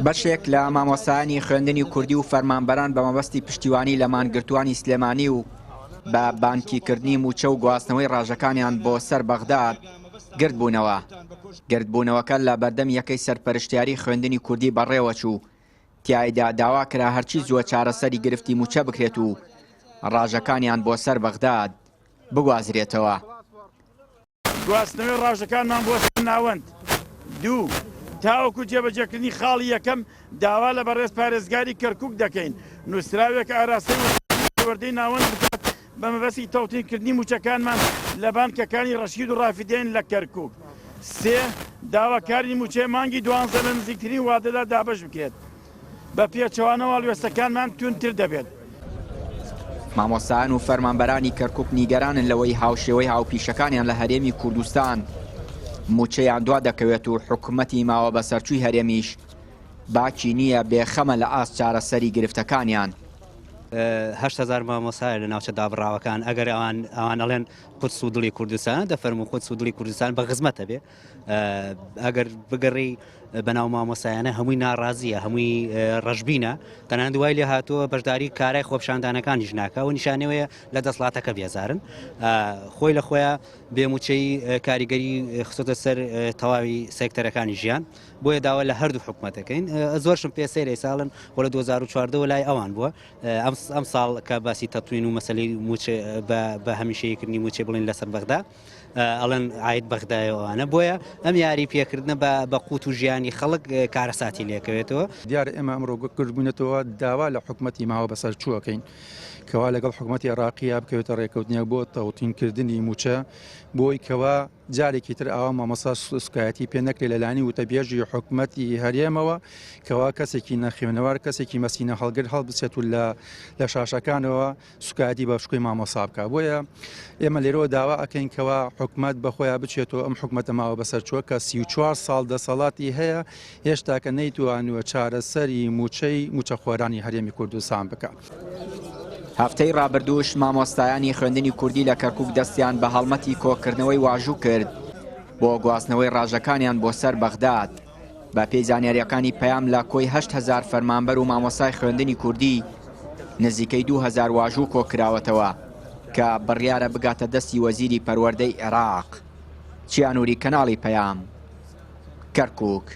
بەشێک لە مامۆستایانی خوێندنی کوردی و فەرمانبەران بە مەبەستی پشتیوانی لە مانگرتووانی سلێمانی و بە بانکیکردنی موچە و گواستنەوەی ڕاژەکانیان بۆ سەر بەغداد گردبوونەوە. گردبوونەوەکە لە بەردەم یەکەی سەرپەرشتیاری خوێندنی کوردی بەڕێوەچوو. تیایدا داوا کرا هەرچی زووە چارەسەری گرفتی موچە بکرێت و ڕاژەکانیان بۆ سەر بەغداد بگوازرێتەوە. گواستنەوەی ڕاژەکانمان بۆ ناوەند. دوو، تاوەکو جێبەجێکردنی خاڵی یەکەم داوا لە بەڕێز پارێزگاری کەرکووک دەکەین. نووسراوێک ئاراستەی وەردەی ناوەند بکات بە مەبەستی تەوتینکردنی موچەکانمان لە بانکەکانی ڕەشید و ڕافیدێن لە کەرکووک. سێ، داواکاری موچەی مانگی 12 لە نزیکترین وادەدا دابەش بکرێت. بە پێچەوانەوە هەڵوێستەکانمان تونتر دەبێت. مامۆستایان و فەرمانبەرانی کەرکووک نیگەرانن لەوەی هاوشێوەی هاوپیشەکانیان لە هەرێمی کوردستان موچەیان دوا دەکەوێت و حکوومەتی ماوە بە سەرچووی هەرێمیش باکی نییە بێخەمە لە ئاست چارەسەری گرفتەکانیان. 8,000 مامۆستای لە ناوچە دابڕاوەکان ئەگەر ئەوان ئەڵێن قودس و دڵی کوردستان دەفەرموو قودس و دڵی کوردستان بە خزمەتە بێ. ئەگەر بگەڕی بەناو مامۆستایانە هەمووی ناڕازیە، هەمووی ڕەشبینە، تەنانەت دوای لێ هاتووە بەشداری کارای خۆپیشاندانەکانیش ناکە و نیشانەوەیە لە دەسڵاتەکە بێزارن. خۆی لە خۆیان بێموچەی کاریگەری خستۆتە سەر تەواوی سێکتەرەکانی ژیان، بۆیە داوا لە هەردوو حکوومەتەکەین. زۆرشم پێسەیرەی ساڵن وە لە 2014 لای ئەوان بووە. ئەم ساڵ کە باسی تەتوین و مەسەلەی بە هەمیشەیەکردنی موچێ بڵین لەسەر بەغدا ئەڵەن عید بەغدایەوەوانە، بۆیە ئەم یاری پێکردنە بە قوت و ژیانی خەڵک کارەساتی لێکەوێتەوە. دیارە ئێمە ئەمڕۆ گردبوونێتەوە داوا لە حکوومەتی ماوە بەسەر چووەکەین کەوا لەگەڵ حکوومەتی عێراقیە بکەوێتە ڕێکەوتنیە بۆ تەوتینکردنی موچە، بۆی کەوا جارێکی تر ئاوا مامۆستا سوکایەتی پێ نەکرێت لەلانی وتەبێژی حکوومەتی هەرێمەوە کەوا کەسێکی نەخوێنەوار کەسێکی مەسینە هەڵگر هەڵبچێت و لە شاشەکانەوە سوکایەتی بە شکۆی مامۆستا بکە. بۆیە ئێمە لێرەوە داوا ئەکەین کەوا حکوومەت بەخۆیان بچێتەوە ئەم حکوومەتە ماوە بەسەر چووە کە 34 ساڵ دەسەڵاتی هەیە هێشتا کە نەیتوانووە چارەسەری موچەخۆرانی هەرێمی کوردستان بکە. هەفتەی ڕابردووش مامۆستایانی خوێندنی کوردی لە کەرکووک دەستیان بە هەڵمەتی کۆکردنەوەی واژوو کرد بۆ گواستنەوەی ڕاژەکانیان بۆ سەر بەغداد. بە پێی زانیاریەکانی پەیام لە کۆی 8,000 فەرمانبەر و مامۆستای خوێندنی کوردی نزیکەی 2,000 واژوو کۆکراوەتەوە کە بڕیارە بگاتە دەستی وەزیری پەروەردەی عێراق. چیانووری کەناڵی پەیام، کەرکووک.